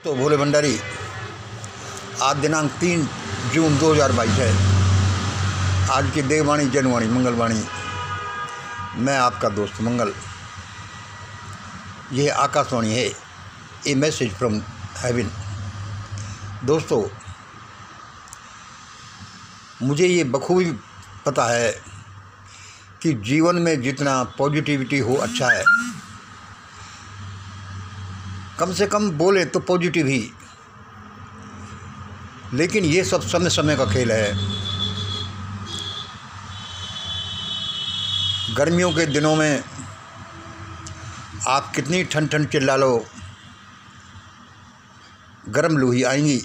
तो भोले भंडारी, आज दिनांक 3 जून 2022 है। आज की देववाणी, जनवाणी, मंगलवाणी। मैं आपका दोस्त मंगल। यह आकाशवाणी है, ए मैसेज फ्रॉम हेवन। दोस्तों, मुझे ये बखूबी पता है कि जीवन में जितना पॉजिटिविटी हो अच्छा है। कम से कम बोले तो पॉजिटिव ही, लेकिन ये सब समय समय का खेल है। गर्मियों के दिनों में आप कितनी ठंड ठंड चिल्ला लो, गर्म लू ही आएंगी।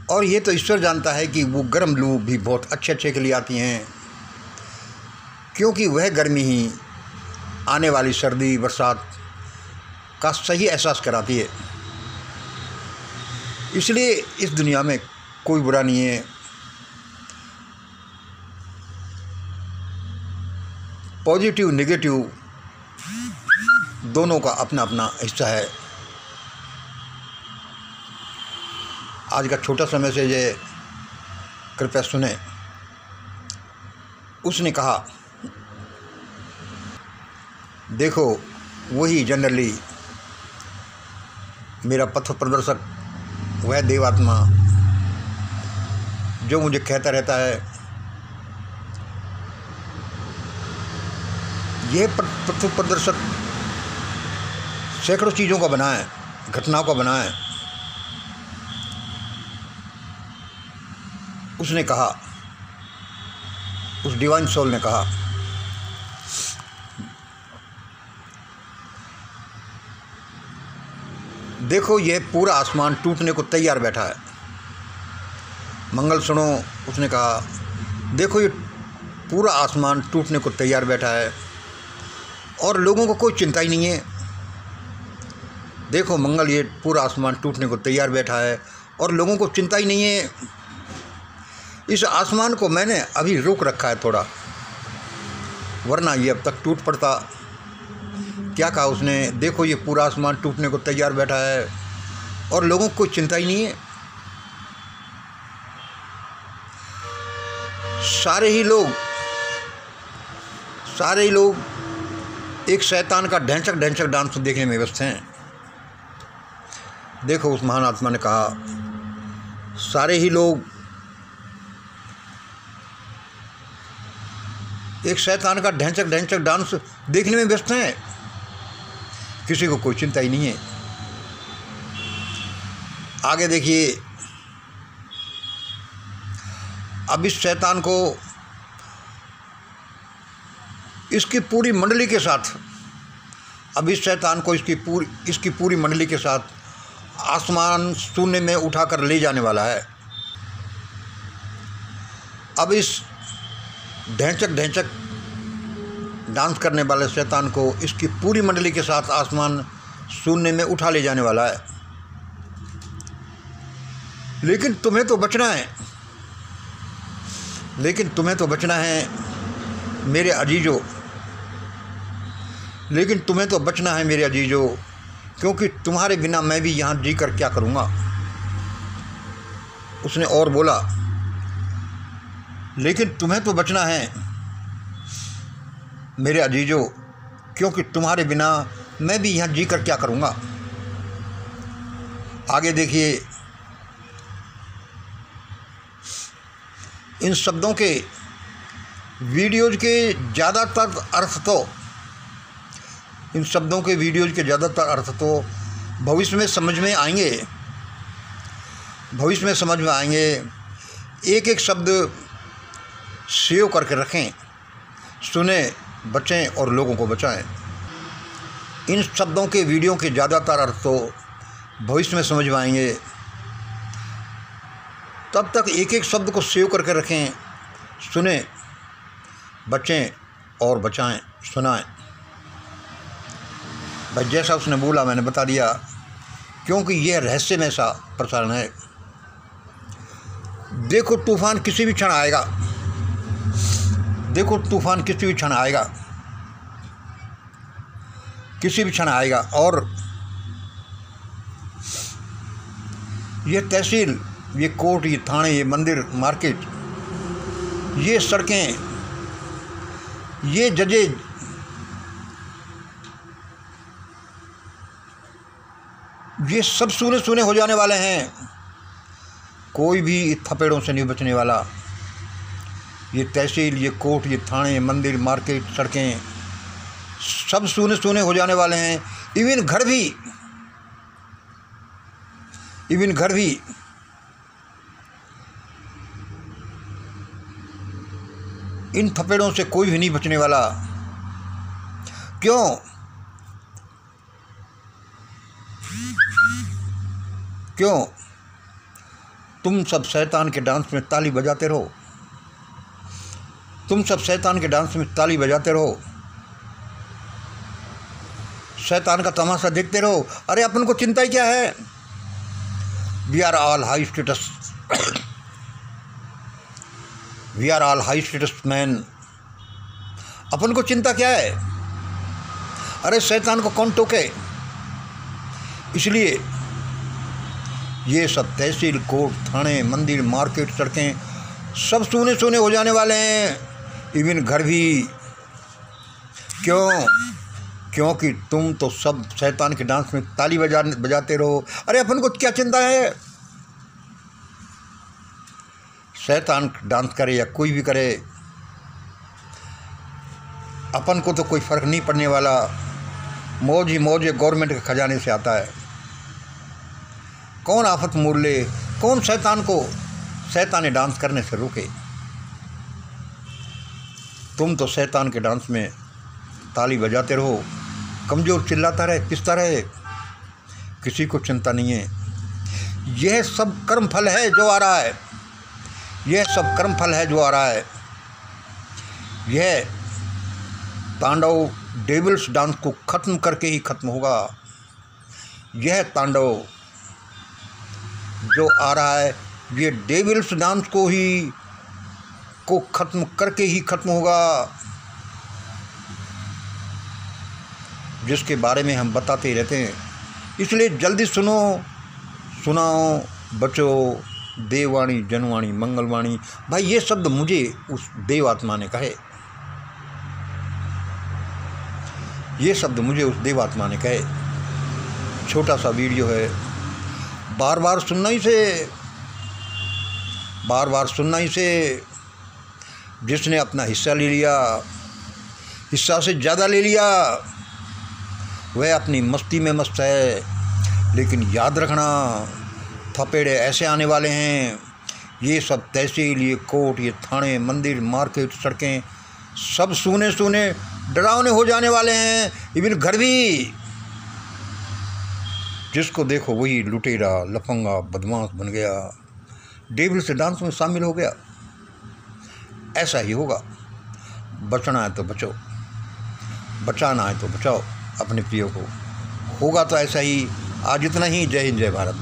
और ये तो ईश्वर जानता है कि वो गर्म लू भी बहुत अच्छे के लिए आती हैं, क्योंकि वह गर्मी ही आने वाली सर्दी बरसात का सही एहसास कराती है। इसलिए इस दुनिया में कोई बुरा नहीं है। पॉजिटिव नेगेटिव दोनों का अपना अपना हिस्सा है। आज का छोटा सा मैसेज है, कृपया सुने। उसने कहा, देखो वही जनरली मेरा पथ प्रदर्शक, वह देवात्मा जो मुझे कहता रहता है, यह पथ प्रदर्शक सैकड़ों चीज़ों का बना है, घटनाओं का बना है। उसने कहा, उस डिवाइन सोल ने कहा, देखो यह पूरा आसमान टूटने को तैयार बैठा है। मंगल सुनो, उसने कहा, देखो ये पूरा आसमान टूटने को तैयार बैठा है और लोगों को कोई चिंता ही नहीं है। देखो मंगल, ये पूरा आसमान टूटने को तैयार बैठा है और लोगों को चिंता ही नहीं है। इस आसमान को मैंने अभी रोक रखा है थोड़ा, वरना ये अब तक टूट पड़ता। क्या कहा उसने? देखो ये पूरा आसमान टूटने को तैयार बैठा है और लोगों को कोई चिंता ही नहीं है। सारे ही लोग एक शैतान का ढैंचक डांस देखने में व्यस्त हैं। देखो उस महान आत्मा ने कहा, सारे ही लोग एक शैतान का ढैंचक डांस देखने में व्यस्त हैं, किसी को कोई चिंता ही नहीं है। आगे देखिए, अब इस शैतान को इसकी पूरी मंडली के साथ, इसकी पूरी मंडली के साथ आसमान शून्य में उठाकर ले जाने वाला है। अब इस ढैंचक डांस करने वाले शैतान को इसकी पूरी मंडली के साथ आसमान शून्य में उठा ले जाने वाला है। लेकिन तुम्हें तो बचना है, मेरे अजीजों। क्योंकि तुम्हारे बिना मैं भी यहाँ जी कर क्या करूँगा। उसने और बोला, लेकिन तुम्हें तो बचना है मेरे अजीजों, क्योंकि तुम्हारे बिना मैं भी यहाँ जी कर क्या करूँगा। आगे देखिए, इन शब्दों के वीडियोज़ के ज़्यादातर अर्थ तो भविष्य में समझ में आएंगे। एक एक शब्द सेव करके रखें, सुने, बचें और लोगों को बचाएं। इन शब्दों के वीडियो के ज़्यादातर अर्थ तो भविष्य में समझ में आएंगे। तब तक एक एक शब्द को सेव करके रखें, सुने, बचें और बचाएं, सुनाएं। भाई जैसा उसने बोला मैंने बता दिया, क्योंकि यह रहस्यमय सा प्रसारण है। देखो तूफान किसी भी क्षण आएगा, और ये तहसील, ये कोर्ट, ये थाने, ये मंदिर, मार्केट, ये सड़कें, ये जजेज, ये सब सूने सूने हो जाने वाले हैं। कोई भी इन थपेड़ों से नहीं बचने वाला। ये तहसील, ये कोर्ट, ये थाने, मंदिर, मार्केट, सड़कें सब सूने सूने हो जाने वाले हैं। इवन घर भी इन थपेड़ों से कोई भी नहीं बचने वाला। क्यों? तुम सब शैतान के डांस में ताली बजाते रहो। शैतान का तमाशा देखते रहो। अरे अपन को चिंता ही क्या है? We are all high status man. अपन को चिंता क्या है? अरे शैतान को कौन टोके? इसलिए ये सब तहसील, कोर्ट, थाने, मंदिर, मार्केट, सड़कें सब सूने सूने हो जाने वाले हैं। इवन घर भी। क्योंकि तुम तो सब शैतान के डांस में ताली बजाते रहो। अरे अपन को क्या चिंता है? शैतान डांस करे या कोई भी करे, अपन को तो कोई फ़र्क नहीं पड़ने वाला। मौज ही मौज गवर्नमेंट के खजाने से आता है। कौन आफत मोल ले? कौन शैतानी डांस करने से रोके? तुम तो शैतान के डांस में ताली बजाते रहो। कमज़ोर चिल्लाता रहे, पिसता रहे, किसी को चिंता नहीं है। यह सब कर्म फल है जो आ रहा है। यह तांडव डेविल्स डांस को ख़त्म करके ही ख़त्म होगा। यह तांडव जो आ रहा है, ये डेविल्स डांस को ख़त्म करके ही ख़त्म होगा, जिसके बारे में हम बताते ही रहते हैं। इसलिए जल्दी सुनाओ बचो। देववाणी, जनवाणी, मंगलवाणी, भाई ये शब्द मुझे उस देव आत्मा ने कहे। छोटा सा वीडियो है, बार बार सुनना ही से जिसने अपना हिस्सा ले लिया, हिस्सा से ज़्यादा ले लिया, वह अपनी मस्ती में मस्त है। लेकिन याद रखना, थपेड़े ऐसे आने वाले हैं। ये सब तहसील, ये कोर्ट, ये थाने, मंदिर, मार्केट, सड़कें सब सूने डरावने हो जाने वाले हैं। इवन घर भी। जिसको देखो वही लुटेरा, लफंगा, बदमाश बन गया, डेविल से डांस में शामिल हो गया। ऐसा ही होगा। बचना है तो बचो, बचाना है तो बचाओ अपने प्रियो को। होगा तो ऐसा ही। आज इतना ही। जय हिंद, जय भारत।